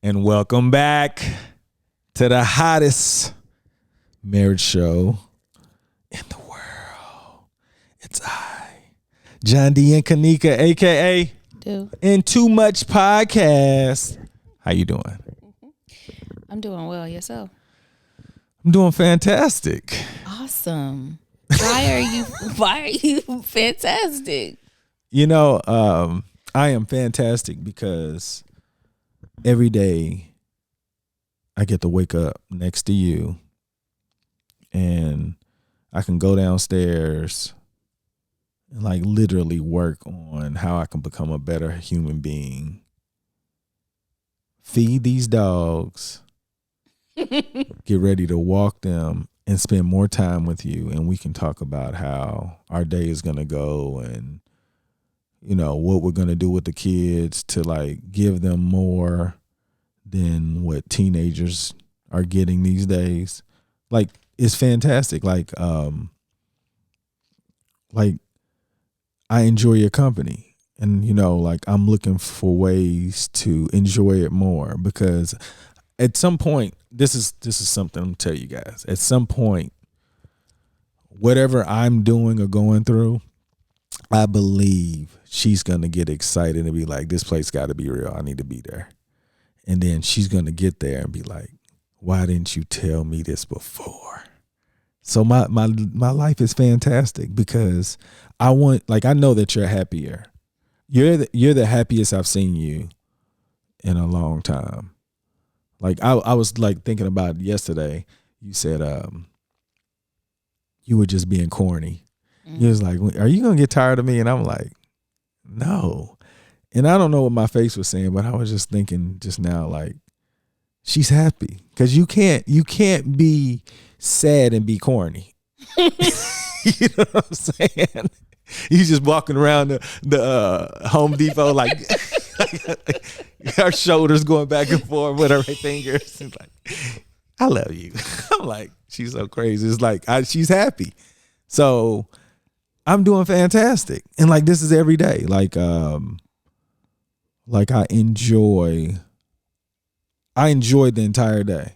And welcome back to the hottest marriage show in the world. It's I, John D. and Kanika, a.k.a. In Too Much Podcast. How you doing? I'm doing well. Yourself? I'm doing fantastic. Awesome. Why are you fantastic? You know, I am fantastic because every day I get to wake up next to you and I can go downstairs and like literally work on how I can become a better human being. Feed these dogs, get ready to walk them, and spend more time with you. And we can talk about how our day is going to go and, you know, what we're going to do with the kids to like give them more than what teenagers are getting these days. Like, it's fantastic. Like I enjoy your company, and you know, like I'm looking for ways to enjoy it more, because at some point, this is something I'm gonna tell you guys. At some point, whatever I'm doing or going through, I believe she's gonna get excited and be like, this place got to be real. I need to be there. And then she's gonna get there and be like, why didn't you tell me this before? So my life is fantastic because I know that you're happier. You're the happiest I've seen you in a long time. Like I was like thinking about it yesterday. You said you were just being corny. You was like, are you gonna get tired of me? And I'm like, no. And I don't know what my face was saying, but I was just thinking just now, like, she's happy, because you can't be sad and be corny. You know what I'm saying? He's just walking around the Home Depot like her shoulders going back and forth with her fingers. It's like, I love you. I'm like, she's so crazy. It's like she's happy. So I'm doing fantastic. And like, this is every day. Like I enjoy the entire day.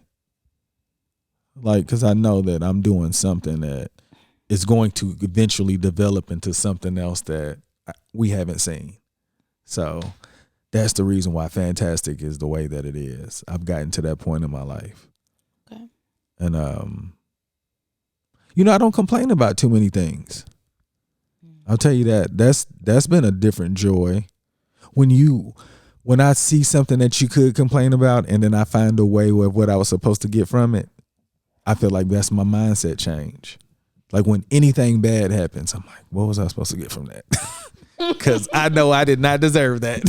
Like, because I know that I'm doing something that is going to eventually develop into something else that we haven't seen. So that's the reason why fantastic is the way that it is. I've gotten to that point in my life. Okay. And, you know, I don't complain about too many things. I'll tell you that. That's been a different joy. When I see something that you could complain about and then I find a way of what I was supposed to get from it, I feel like that's my mindset change. Like when anything bad happens, I'm like, what was I supposed to get from that? Because I know I did not deserve that.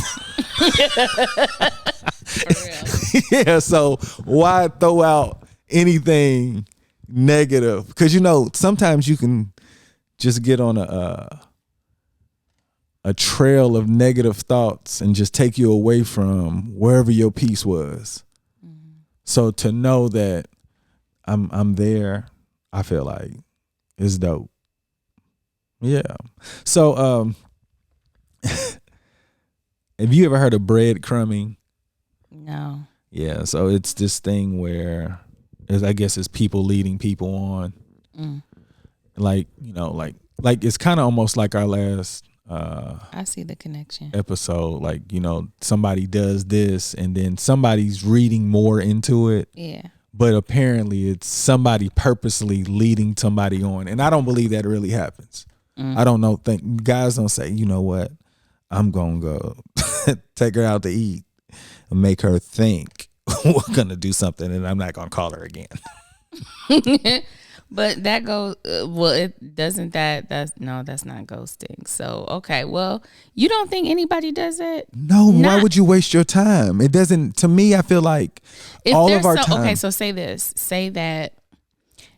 For real. Yeah, so why throw out anything negative? Because, you know, sometimes you can just get on a trail of negative thoughts and just take you away from wherever your peace was. Mm-hmm. So to know that I'm there, I feel like it's dope. Yeah. So have you ever heard of breadcrumbing? No. Yeah. So it's this thing where I guess it's people leading people on. Like, you know, like it's kind of almost like our last I see the connection episode. Like, you know, somebody does this and then somebody's reading more into it. Yeah. But apparently it's somebody purposely leading somebody on. And I don't believe that really happens. I don't know. Guys don't say, you know what, I'm going to go take her out to eat and make her think we're going to do something and I'm not going to call her again. But that goes, well, it doesn't that's not ghosting. So, okay, well, you don't think anybody does that? No, why would you waste your time? It doesn't, to me, I feel like all of our time. Okay, so say this. Say that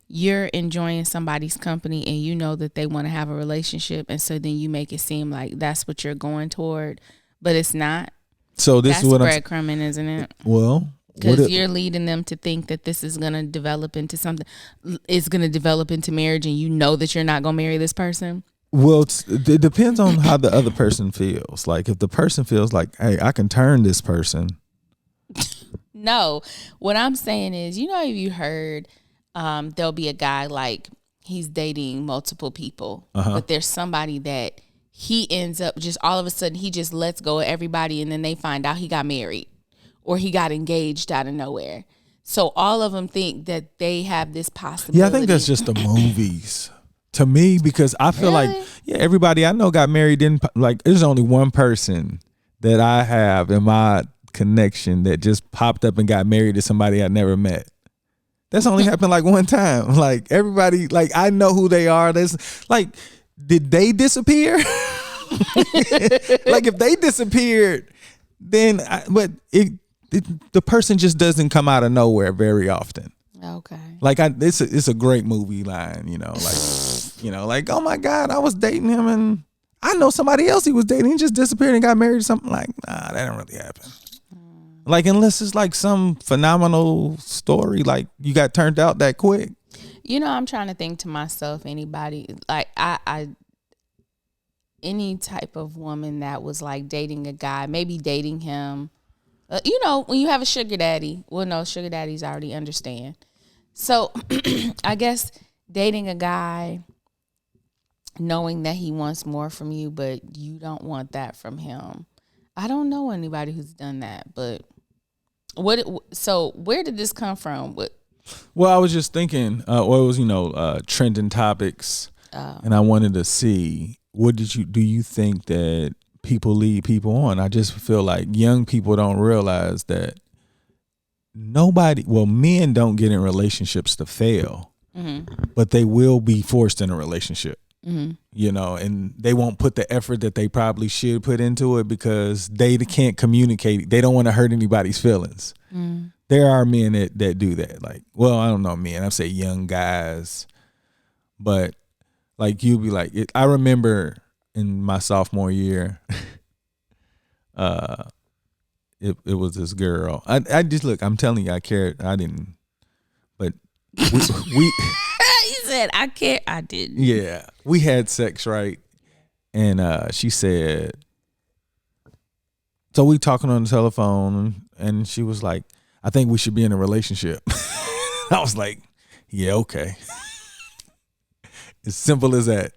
you're enjoying somebody's company and you know that they want to have a relationship, and so then you make it seem like that's what you're going toward, but it's not. So this that's is what breadcrumbing, isn't it? Well, because you're leading them to think that this is going to develop into something. It's going to develop into marriage, and you know that you're not going to marry this person. Well, it depends on how the other person feels. Like if the person feels like, hey, I can turn this person No, what I'm saying is, if you heard, there'll be a guy like he's dating multiple people, but there's somebody that he ends up just all of a sudden he just lets go of everybody, and then they find out he got married or he got engaged out of nowhere. So all of them think that they have this possibility. Yeah, I think that's just the movies to me, because I feel like everybody I know got married. There's only one person that I have in my connection that just popped up and got married to somebody I never met. That's only happened like one time. Like everybody, like I know who they are. That's like, did they disappear? Like if they disappeared, then the person just doesn't come out of nowhere very often. Okay. Like it's a great movie line, like oh my God, I was dating him and I know somebody else he was dating. He just disappeared and got married or something. Like, nah, that don't really happen. Like unless it's like some phenomenal story, like you got turned out that quick. I'm trying to think to myself, anybody like I any type of woman that was like dating a guy, maybe dating him. When you have a sugar daddy, well, no, sugar daddies already understand. So I guess dating a guy, knowing that he wants more from you, but you don't want that from him. I don't know anybody who's done that, but so where did this come from? Well, I was just thinking, it was, trending topics, and I wanted to see, do you think that people lead people on? I just feel like young people don't realize that men don't get in relationships to fail, but they will be forced in a relationship, and they won't put the effort that they probably should put into it because they can't communicate. They don't want to hurt anybody's feelings. There are men that do that. Like, well, I don't know men. I say young guys, but like you'll be like, I remember in my sophomore year, it was this girl. I just look. I'm telling you, I cared. I didn't, but we You said I care. I didn't. Yeah, we had sex, right? And she said, so we talking on the telephone, and she was like, I think we should be in a relationship. I was like, yeah, okay. As simple as that.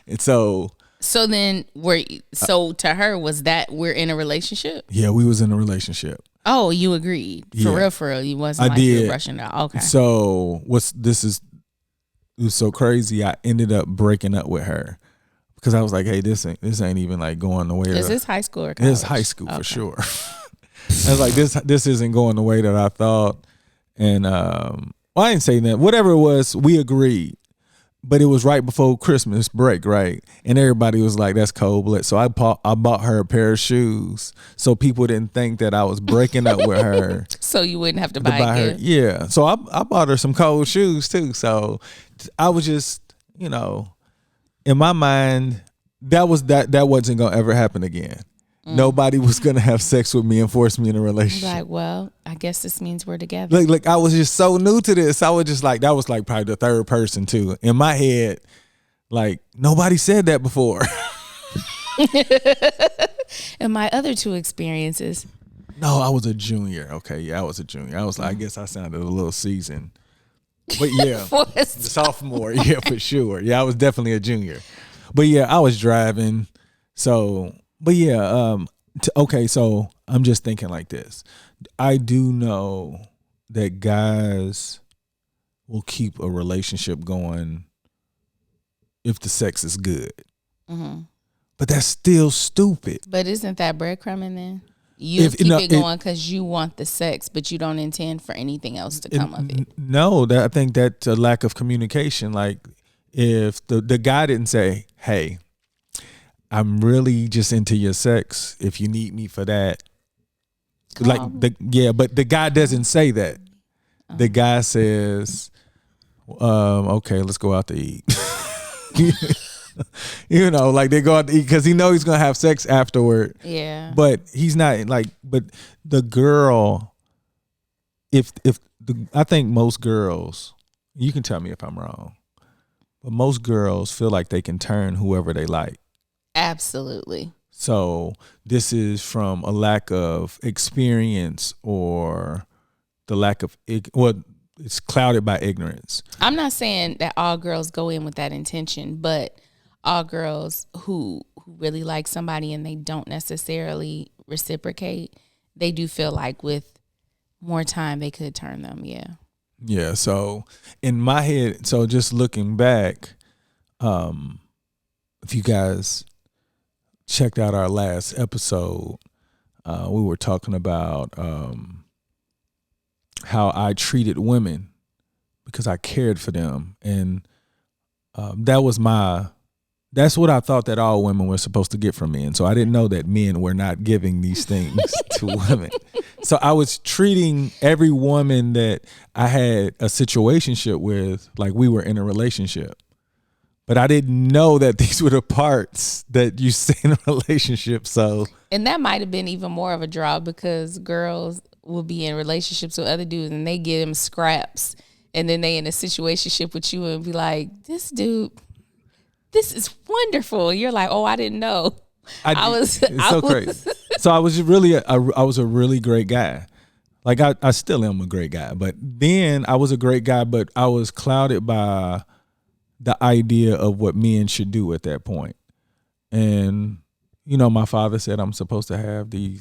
And so then to her, was that we're in a relationship? Yeah, we was in a relationship. Oh, you agreed. For real. You wasn't you were rushing out. Okay. So it was so crazy. I ended up breaking up with her because I was like, hey, this ain't even like going the way. Is this high school or college? It's high school for sure. I was like, this isn't going the way that I thought. And I didn't say that. Whatever it was, we agreed. But it was right before Christmas break, right? And everybody was like, that's cold-blooded. So I bought her a pair of shoes so people didn't think that I was breaking up with her. So you wouldn't have to buy a gift. Yeah. So I bought her some cold shoes too. So I was just, in my mind, that wasn't going to ever happen again. Nobody was going to have sex with me and force me in a relationship. Like, well, I guess this means we're together. Like I was just so new to this. I was just like, that was like probably the third person too. In my head, like nobody said that before. And my other two experiences. No, I was a junior. Okay, yeah, I was a junior. I was like, I guess I sounded a little seasoned. But yeah, the sophomore, yeah, for sure. Yeah, I was definitely a junior. But yeah, I was driving. So... But yeah, okay, so I'm just thinking like this. I do know that guys will keep a relationship going if the sex is good. Mm-hmm. But that's still stupid. But isn't that breadcrumbing then? You keep it going because you want the sex, but you don't intend for anything else to come of it. No, I think that's a lack of communication. Like if the guy didn't say, hey, I'm really just into your sex. If you need me for that, but the guy doesn't say that. The guy says, "Okay, let's go out to eat." Like they go out to eat because he knows he's gonna have sex afterward. Yeah, but he's not like. But the girl, I think most girls, you can tell me if I'm wrong, but most girls feel like they can turn whoever they like. Absolutely. So this is from a lack of experience or the lack of it's clouded by ignorance. I'm not saying that all girls go in with that intention, but all girls who really like somebody and they don't necessarily reciprocate, they do feel like with more time they could turn them. Yeah. So in my head, so just looking back, if you guys checked out our last episode, we were talking about how I treated women because I cared for them, and that's what I thought that all women were supposed to get from men. So I didn't know that men were not giving these things to women. So I was treating every woman that I had a situationship with like we were in a relationship. But I didn't know that these were the parts that you see in a relationship. So, and that might have been even more of a draw because girls will be in relationships with other dudes and they give them scraps, and then they in a situationship with you and be like, "This dude, this is wonderful." You're like, "Oh, I didn't know." Crazy. So I was really, I was a really great guy. Like I still am a great guy, but then I was a great guy, but I was clouded by the idea of what men should do at that point. And, you know, my father said I'm supposed to have the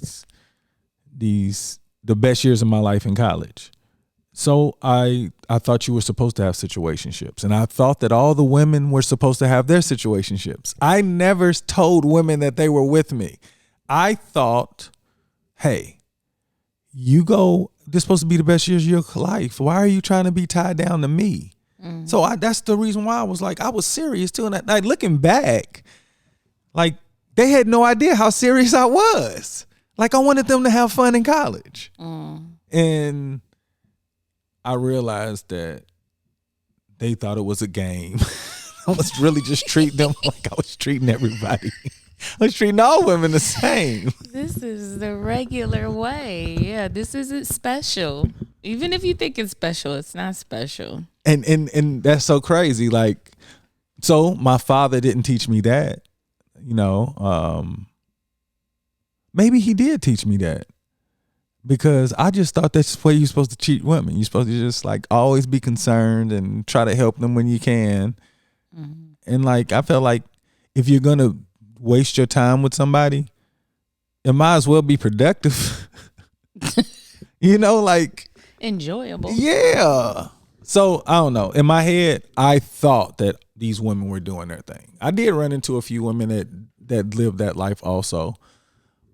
best years of my life in college. So I thought you were supposed to have situationships. And I thought that all the women were supposed to have their situationships. I never told women that they were with me. I thought, hey, this is supposed to be the best years of your life. Why are you trying to be tied down to me? Mm-hmm. So that's the reason why I was like, I was serious too. And like looking back, like they had no idea how serious I was. Like I wanted them to have fun in college. And I realized that they thought it was a game. I was really just treating them like I was treating everybody. I was treating all women the same. This is the regular way. Yeah, this isn't special. Even if you think it's special, it's not special. And that's so crazy. Like, so my father didn't teach me that, you know. Maybe he did teach me that. Because I just thought that's the way you're supposed to treat women. You're supposed to just like always be concerned and try to help them when you can. Mm-hmm. And like, I felt like if you're going to waste your time with somebody, it might as well be productive. You know, like. Enjoyable. Yeah. So I don't know. In my head, I thought that these women were doing their thing. I did run into a few women that lived that life also.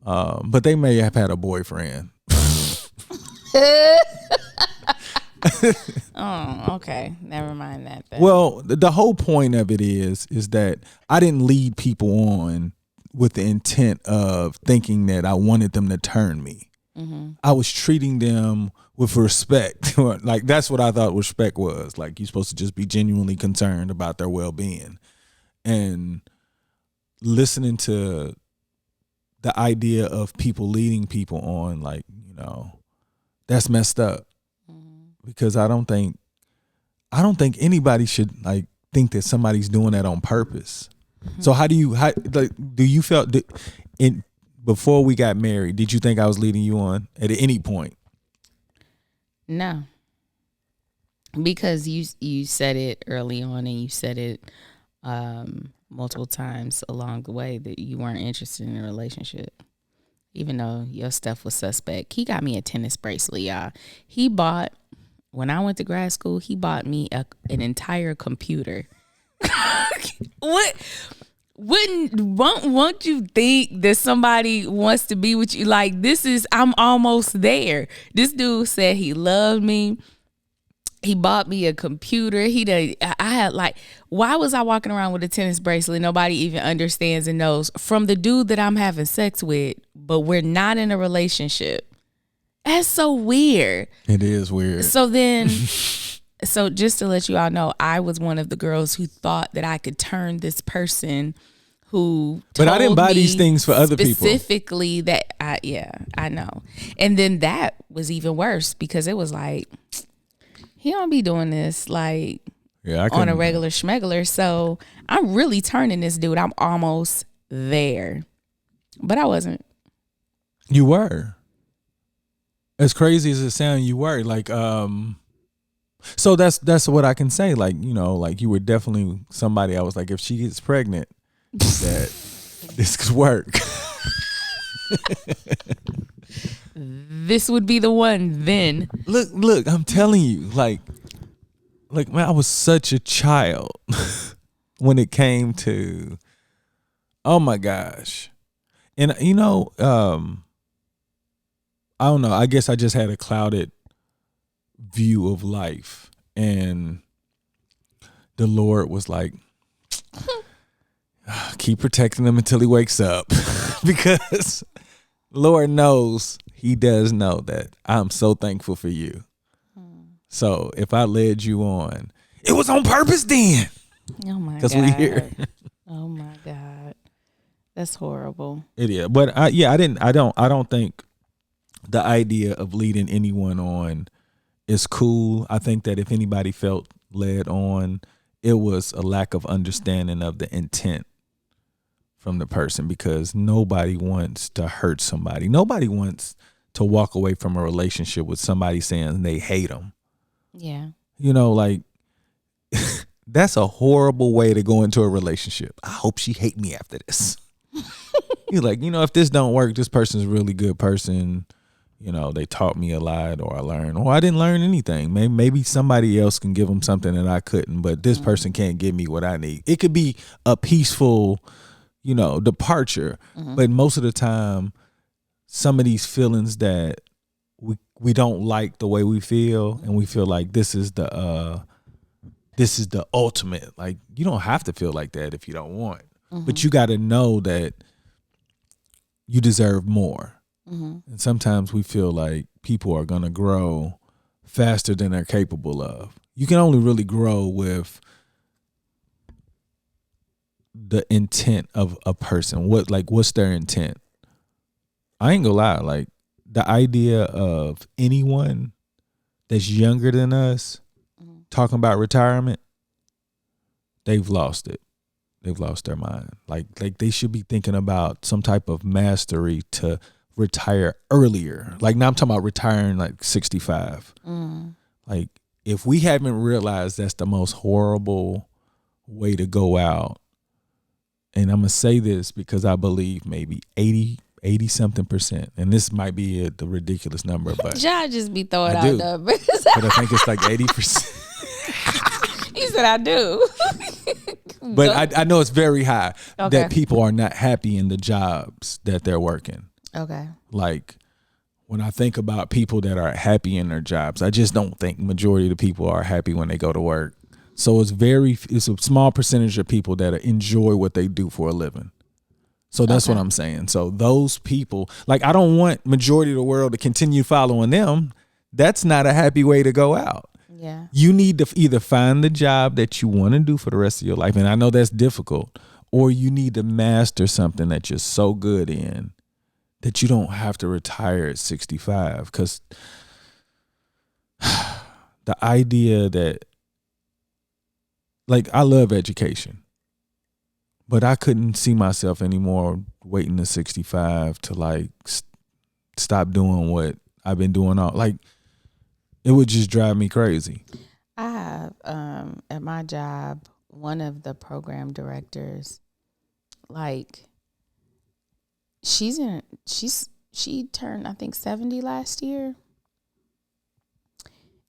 But they may have had a boyfriend. Oh, okay. Never mind that then. Well, the whole point of it is that I didn't lead people on with the intent of thinking that I wanted them to turn me. Mm-hmm. I was treating them with respect. Like that's what I thought respect was. Like you're supposed to just be genuinely concerned about their well-being. And listening to the idea of people leading people on, like, you know, that's messed up. Because I don't think anybody should like think that somebody's doing that on purpose. Mm-hmm. So do you felt before we got married, did you think I was leading you on at any point? No. Because you said it early on and you said it multiple times along the way that you weren't interested in a relationship. Even though your stuff was suspect. He got me a tennis bracelet, y'all. When I went to grad school, he bought me an entire computer. Won't you think that somebody wants to be with you? Like, I'm almost there. This dude said he loved me. He bought me a computer. Why was I walking around with a tennis bracelet? Nobody even understands and knows from the dude that I'm having sex with, but we're not in a relationship. That's so weird. It is weird. So then, so just to let you all know, I was one of the girls who thought that I could turn this person who But I didn't buy these things for other people. Specifically that, I know. And then that was even worse because it was like, he don't be doing this like on a regular schmegler. So I'm really turning this dude. I'm almost there. But I wasn't. You were. As crazy as it sounds, you were like, so that's what I can say. Like, like you were definitely somebody I was like, if she gets pregnant, that this could work. This would be the one then. Look, I'm telling you, like man, I was such a child when it came to, oh my gosh. And I don't know, I guess I just had a clouded view of life, and the Lord was like, keep protecting him until he wakes up. Because Lord knows, he does know that I'm so thankful for you. So if I led you on, it was on purpose then. Oh my God. Because we here. Oh my God. That's horrible. It is. But I don't think the idea of leading anyone on is cool. I think that if anybody felt led on, it was a lack of understanding of the intent from the person, because nobody wants to hurt somebody. Nobody wants to walk away from a relationship with somebody saying they hate them. Yeah. Like that's a horrible way to go into a relationship. I hope she hate me after this. You're like, if this don't work, this person's a really good person. They taught me a lot, or I learned, or I didn't learn anything. Maybe somebody else can give them something that I couldn't, but this person can't give me what I need. It could be a peaceful, departure. But most of the time, some of these feelings that we don't like the way we feel, and we feel like this is the ultimate. Like, you don't have to feel like that if you don't want, but you got to know that you deserve more. And sometimes we feel like people are going to grow faster than they're capable of. You can only really grow with the intent of a person. What's their intent? I ain't gonna lie. Like, the idea of anyone that's younger than us talking about retirement, they've lost it. They've lost their mind. Like they should be thinking about some type of mastery to retire earlier. Like, now I'm talking about retiring like 65. Like, if we haven't realized that's the most horrible way to go out, and I'm gonna say this because I believe maybe 80 something percent, and this might be the ridiculous number, but John just be throwing I out do. numbers. But I think it's like 80%. He said, I do. But I know it's very high Okay. that people are not happy in the jobs that they're working. Okay. Like, when I think about people that are happy in their jobs, I just don't think majority of the people are happy when they go to work. So it's a small percentage of people that enjoy what they do for a living. So that's what I'm saying. So those people, like, I don't want majority of the world to continue following them. That's not a happy way to go out. Yeah. You need to either find the job that you want to do for the rest of your life, and I know that's difficult, or you need to master something that you're so good in that you don't have to retire at 65. Because the idea that, like, I love education, but I couldn't see myself anymore waiting to 65 to like stop doing what I've been doing all. Like, it would just drive me crazy. I have at my job, one of the program directors, like, she turned, I think, 70 last year.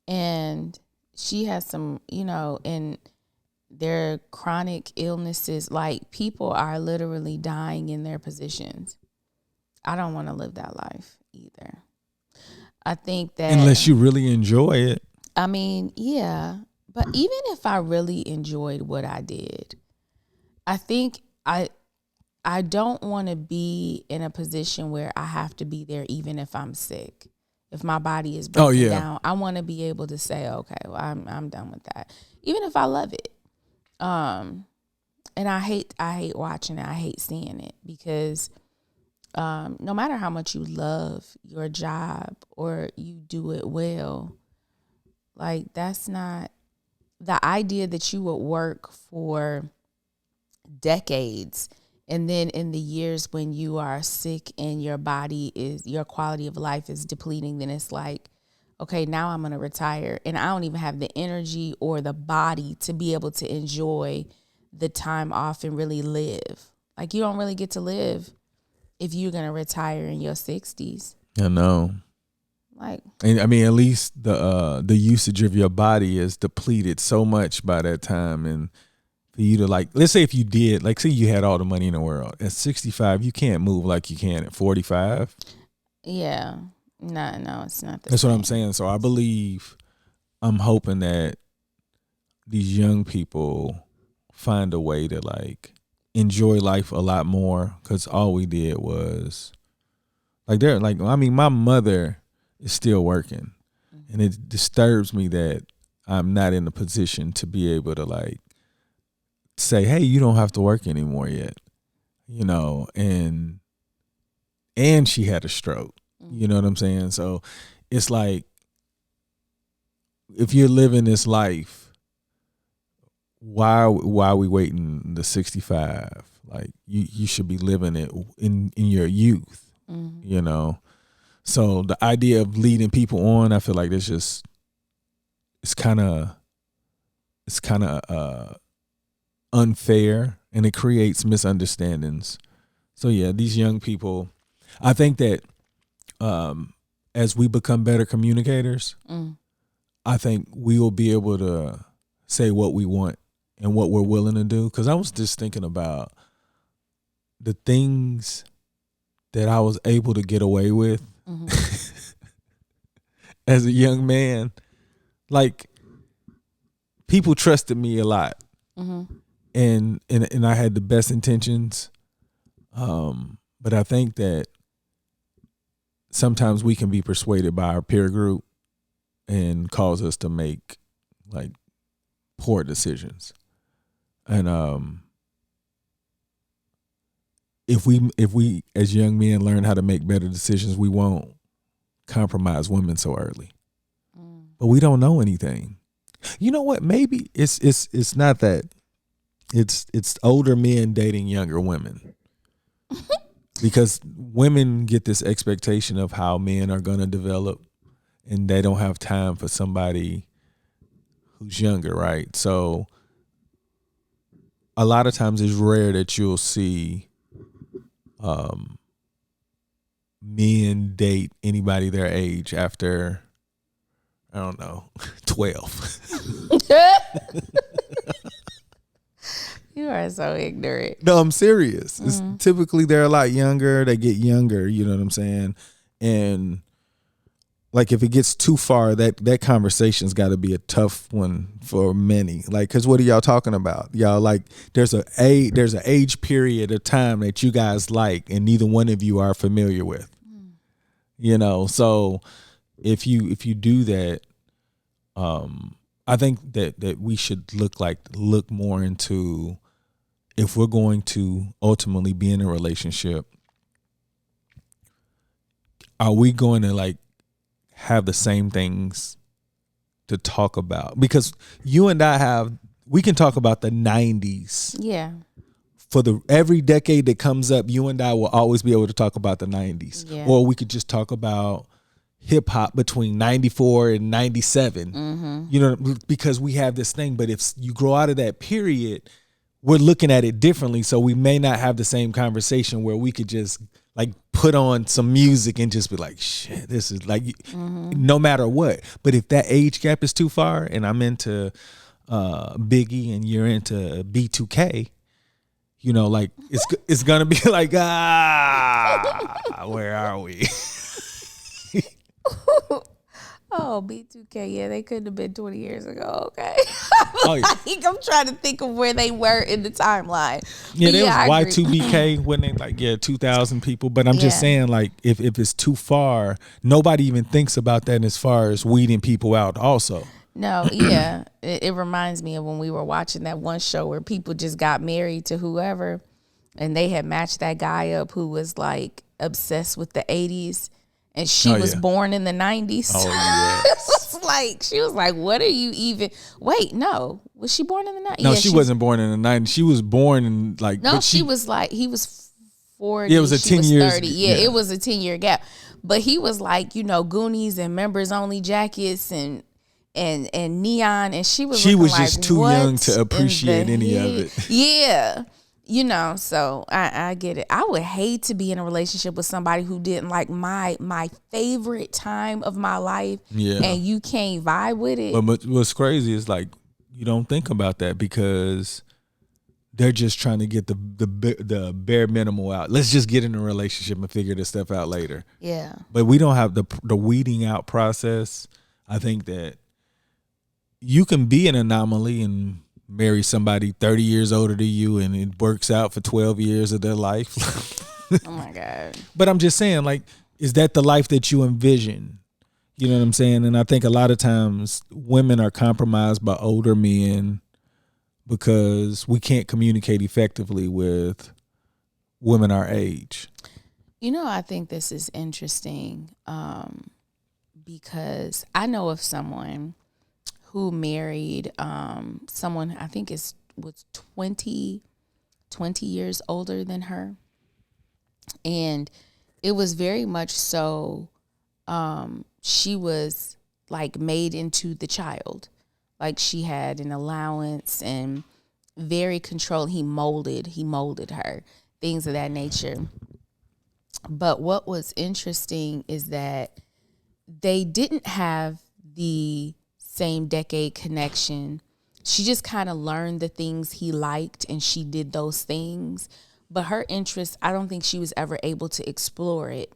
And she has some, and their chronic illnesses, like, people are literally dying in their positions. I don't want to live that life either. I think that, unless you really enjoy it. I mean, yeah. But even if I really enjoyed what I did, I think I don't want to be in a position where I have to be there even if I'm sick. If my body is breaking down, I want to be able to say, okay, well, I'm done with that. Even if I love it. And I hate watching it. I hate seeing it, because no matter how much you love your job or you do it well, like, that's not the idea that you would work for decades And then in the years when you are sick and your quality of life is depleting, then it's like, okay, now I'm going to retire and I don't even have the energy or the body to be able to enjoy the time off and really live. Like, you don't really get to live if you're going to retire in your 60s. I know. Like, and I mean, at least the usage of your body is depleted so much by that time. And for you to, like, let's say if you did, like, say you had all the money in the world at 65, you can't move like you can at 45. Yeah. No, it's not the That's same. what I'm saying. So I'm hoping that these young people find a way to, like, enjoy life a lot more, because all we did was, like, my mother is still working, and it disturbs me that I'm not in a position to be able to, like, say, hey, you don't have to work anymore yet, and she had a stroke. You know what I'm saying? So it's like, if you're living this life, why are we waiting to 65? Like, you should be living it in your youth, So the idea of leading people on, I feel like it's kind of unfair, and it creates misunderstandings. So yeah, these young people, I think that as we become better communicators, I think we will be able to say what we want and what we're willing to do. Because I was just thinking about the things that I was able to get away with as a young man. Like, people trusted me a lot, and I had the best intentions. But I think that sometimes we can be persuaded by our peer group and cause us to make, like, poor decisions. And if we as young men learn how to make better decisions, we won't compromise women so early. But we don't know anything. You know what? Maybe it's not that. It's older men dating younger women. Because women get this expectation of how men are going to develop, and they don't have time for somebody who's younger, right? So a lot of times it's rare that you'll see men date anybody their age after, I don't know, 12. You are so ignorant. No, I'm serious. It's typically they're a lot younger. They get younger, you know what I'm saying? And, like, if it gets too far, that conversation's got to be a tough one for many. Like, because what are y'all talking about? Y'all, like, there's an age period of time that you guys like, and neither one of you are familiar with. So if you do that, I think that we should look more into, if we're going to ultimately be in a relationship, are we going to, like, have the same things to talk about? Because you and we can talk about the 90s. Yeah. For every decade that comes up, you and I will always be able to talk about the 90s. Yeah. Or we could just talk about hip hop between 94 and 97. Because we have this thing. But if you grow out of that period, we're looking at it differently. So we may not have the same conversation where we could just, like, put on some music and just be like, shit, this is like, no matter what. But if that age gap is too far, and I'm into Biggie and you're into B2K, like, it's gonna be like, where are we? Oh, B2K, yeah, they couldn't have been 20 years ago, okay? Oh, yeah. I'm trying to think of where they were in the timeline. Yeah, there was Y2BK when they, like, 2,000 people. But I'm just saying, like, if it's too far, nobody even thinks about that as far as weeding people out also. No, yeah. It reminds me of when we were watching that one show where people just got married to whoever, and they had matched that guy up who was, like, obsessed with the 80s. And she was born in the 90s. Oh, yes. It was she was like, what are you even? Wait, no, was she born in the night? No, she wasn't born in the 90s. She was born in like. No, she was like, he was 40. Yeah, it was a 10 years. 30. Yeah, it was a 10-year gap. But he was like, Goonies and members only jackets and neon, and she was just too young to appreciate any of it. Yeah. So I get it. I would hate to be in a relationship with somebody who didn't like my favorite time of my life. Yeah. And you can't vibe with it. But what's crazy is like you don't think about that because they're just trying to get the bare minimal out. Let's just get in a relationship and figure this stuff out later. Yeah. But we don't have the weeding out process. I think that you can be an anomaly and marry somebody 30 years older than you and it works out for 12 years of their life. Oh my God. But I'm just saying, like, is that the life that you envision? You know what I'm saying? And I think a lot of times women are compromised by older men because we can't communicate effectively with women our age. I think this is interesting because I know of someone who married someone I think was 20 years older than her. And it was very much so she was like made into the child. Like she had an allowance and very controlled. He molded her, things of that nature. But what was interesting is that they didn't have the same decade connection. She just kind of learned the things he liked and she did those things. But her interest, I don't think she was ever able to explore it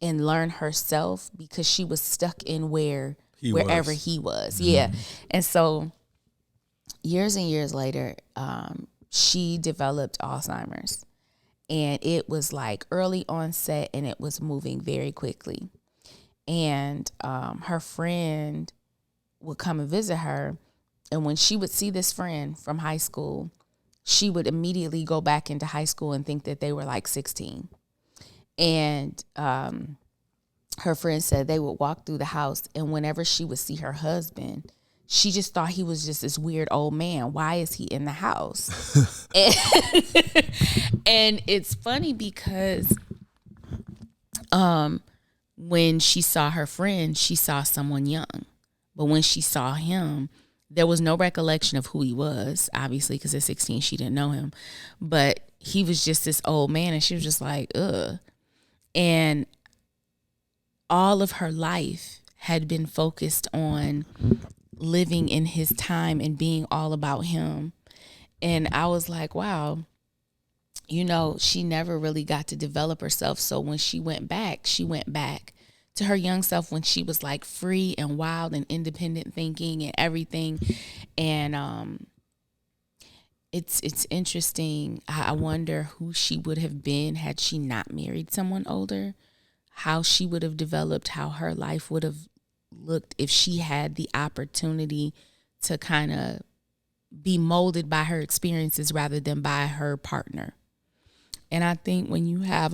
and learn herself because she was stuck in wherever he was. Mm-hmm. Yeah. And so years and years later, she developed Alzheimer's. And it was like early onset and it was moving very quickly. And her friend would come and visit her. And when she would see this friend from high school, she would immediately go back into high school and think that they were like 16. And her friend said they would walk through the house, and whenever she would see her husband, she just thought he was just this weird old man. Why is he in the house? And it's funny because when she saw her friend, she saw someone young. But when she saw him, there was no recollection of who he was, obviously, because at 16, she didn't know him. But he was just this old man, and she was just like, ugh. And all of her life had been focused on living in his time and being all about him. And I was like, wow, she never really got to develop herself. So when she went back to her young self when she was like free and wild and independent thinking and everything. And it's interesting. I wonder who she would have been had she not married someone older, how she would have developed, how her life would have looked if she had the opportunity to kind of be molded by her experiences rather than by her partner. And I think when you have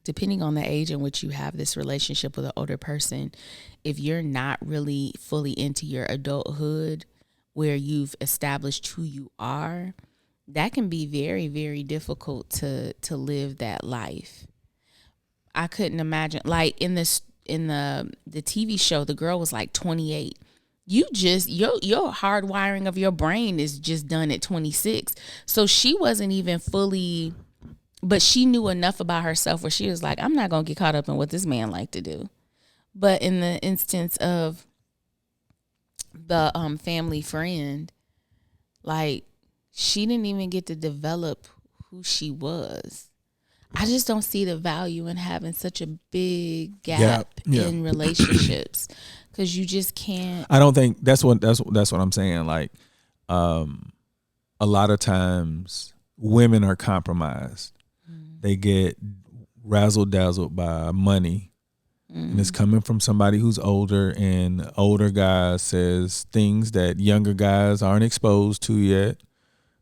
depending on the age in which you have this relationship with an older person, if you're not really fully into your adulthood where you've established who you are, that can be very, very difficult to live that life. I couldn't imagine, like in the TV show, the girl was like 28. You just your hardwiring of your brain is just done at 26. So she wasn't even fully, but she knew enough about herself where she was like, I'm not gonna get caught up in what this man like to do. But in the instance of the family friend, like she didn't even get to develop who she was. I just don't see the value in having such a big gap in relationships because you just can't. I don't think that's what I'm saying. Like, a lot of times women are compromised. Mm-hmm. They get razzle dazzled by money, and it's coming from somebody who's older. And older guys says things that younger guys aren't exposed to yet.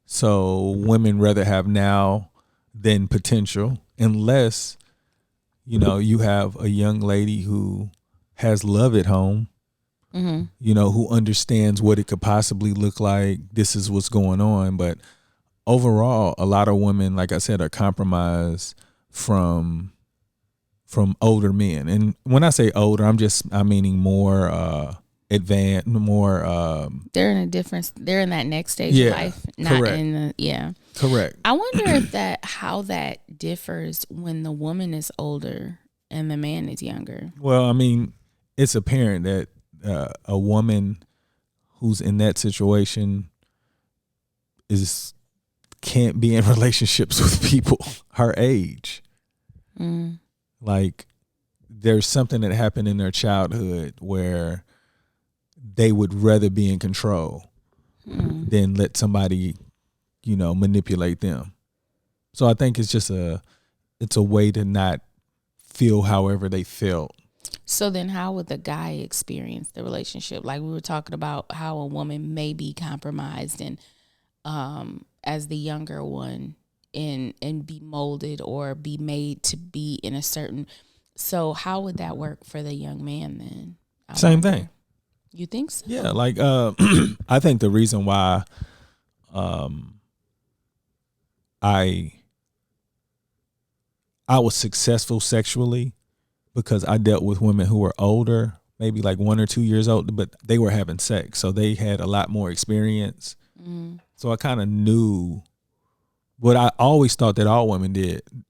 So women rather have now than potential, unless you have a young lady who has love at home you know, who understands what it could possibly look like. This is what's going on. But overall, a lot of women, like I said, are compromised from older men. And when I say older, I'm meaning more advanced, more they're in that next stage of life, not correct. in the Correct. I wonder if how that differs when the woman is older and the man is younger. Well, I mean, it's apparent that a woman who's in that situation can't be in relationships with people her age. Like, there's something that happened in their childhood where they would rather be in control than let somebody, you know, manipulate them. So I think it's just it's a way to not feel however they felt. So then how would the guy experience the relationship? Like, we were talking about how a woman may be compromised and as the younger one and be molded or be made to be in a certain. So how would that work for the young man then? Same thing. You think so? Yeah, like I think the reason why I was successful sexually because I dealt with women who were older, maybe like 1 or 2 years old, but they were having sex, so they had a lot more experience. So I kind of knew what I always thought that all women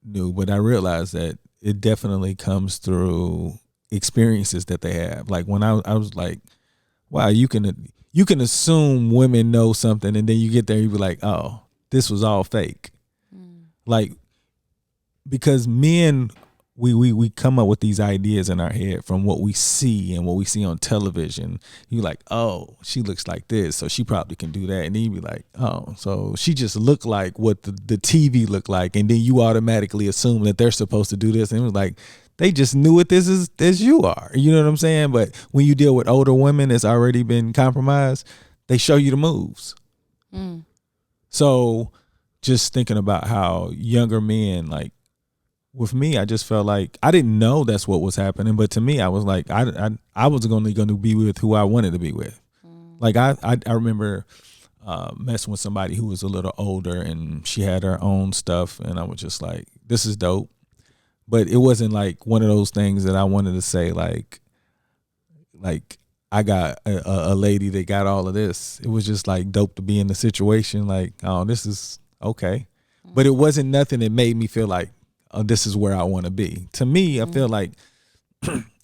knew, but I realized that it definitely comes through experiences that they have. Like when I was like, wow, you can assume women know something, and then you get there, you be like, oh, this was all fake. Like, because men, we come up with these ideas in our head from what we see and what we see on television. You like, oh, she looks like this, so she probably can do that. And then you be like, oh, so she just looked like what the TV looked like. And then you automatically assume that they're supposed to do this. And it was like, they just knew it as you are. You know what I'm saying? But when you deal with older women that's already been compromised, they show you the moves. So just thinking about how younger men, like, with me, I just felt like I didn't know that's what was happening, but to me, I was like, I was only going to be with who I wanted to be with. Like I remember messing with somebody who was a little older, and she had her own stuff, and I was just like, this is dope. But it wasn't like one of those things that I wanted to say like I got a lady that got all of this. It was just like dope to be in the situation. Like, oh, this is okay. But it wasn't nothing that made me feel like, oh, this is where I want to be. To me, I feel like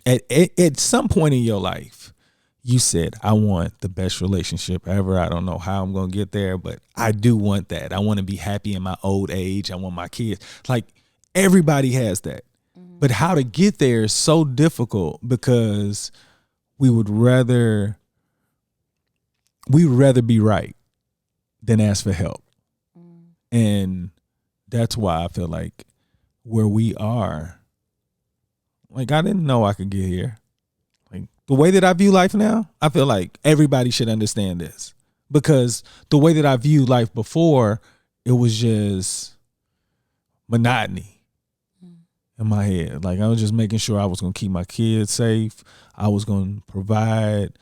at some point in your life, you said, I want the best relationship ever. I don't know how I'm going to get there, but I do want that. I want to be happy in my old age. I want my kids. Like, everybody has that. But how to get there is so difficult because we would rather be right than ask for help. And that's why I feel like where we are, like, I didn't know I could get here. Like, the way that I view life now, I feel like everybody should understand this, because the way that I viewed life before, it was just monotony in my head. Like, I was just making sure I was going to keep my kids safe. I was going to provide.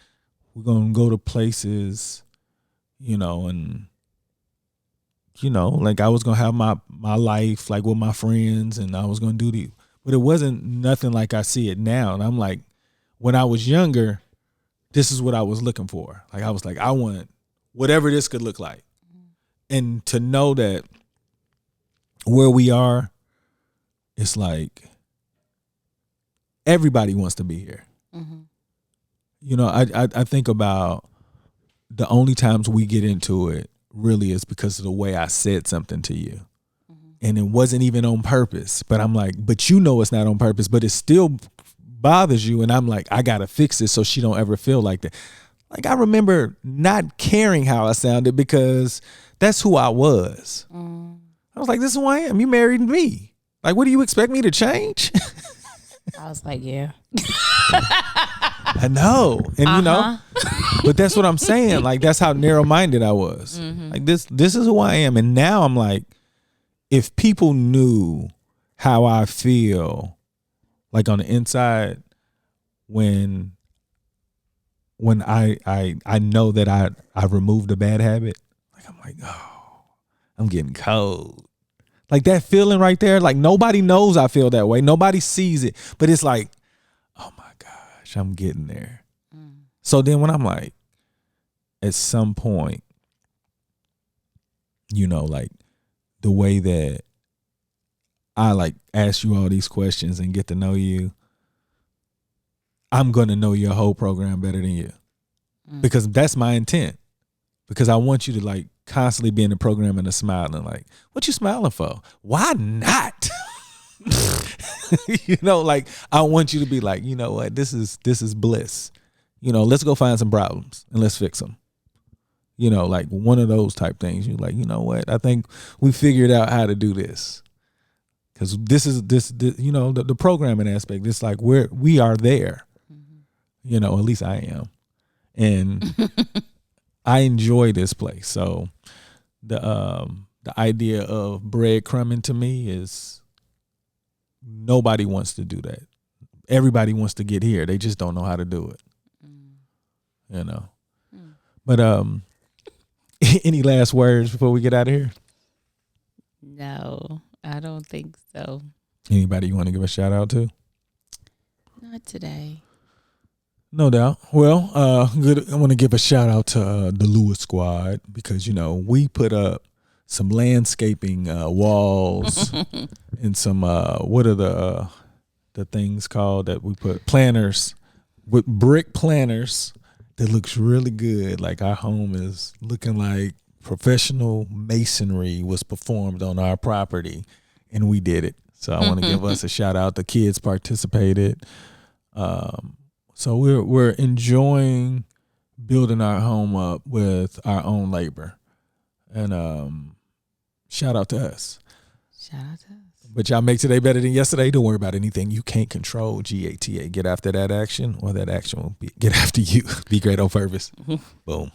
We're going to go to places, and like I was going to have my life like with my friends, and I was going to do but it wasn't nothing like I see it now. And I'm like, when I was younger, this is what I was looking for. Like, I was like, I want whatever this could look like. And to know that where we are, it's like everybody wants to be here. I think about the only times we get into it really is because of the way I said something to you. And it wasn't even on purpose. But I'm like, but it's not on purpose, but it still bothers you. And I'm like, I got to fix it so she don't ever feel like that. Like, I remember not caring how I sounded because that's who I was. I was like, this is who I am. You married me. Like, what do you expect me to change? I was like, yeah. I know. And but that's what I'm saying. Like, that's how narrow-minded I was. Like, this is who I am. And now I'm like, if people knew how I feel, like on the inside, when when I know that I removed a bad habit, like I'm like, oh, I'm getting cold. Like that feeling right there, like nobody knows I feel that way. Nobody sees it, but it's like, oh my gosh, I'm getting there. So then when I'm like, at some point, you know, like the way that I like ask you all these questions and get to know you, I'm going to know your whole program better than you, because that's my intent, because I want you to like constantly be in the program and smiling. Like, what you smiling for? Why not? You know, like I want you to be like, you know what, this is bliss. You know, let's go find some problems and let's fix them. You know, like one of those type things. You're like, you know what, I think we figured out how to do this. Because this you know, the programming aspect, it's like we are there. You know, at least I am. And I enjoy this place. So the idea of breadcrumbing to me is, nobody wants to do that. Everybody wants to get here. They just don't know how to do it. You know. But any last words before we get out of here? No, I don't think so. Anybody you want to give a shout out to? Not today. No doubt. Well, good. I want to give a shout out to the Lua Squad, because, you know, we put up some landscaping walls and some what are the things called that we put, planters, with brick planters that looks really good. Like our home is looking like professional masonry was performed on our property, and we did it. So I want to give us a shout out. The kids participated. So we're enjoying building our home up with our own labor, and shout out to us. Shout out to us. But y'all make today better than yesterday. Don't worry about anything you can't control. GATA. Get after that action, or that action will get after you. Be great on purpose. Boom.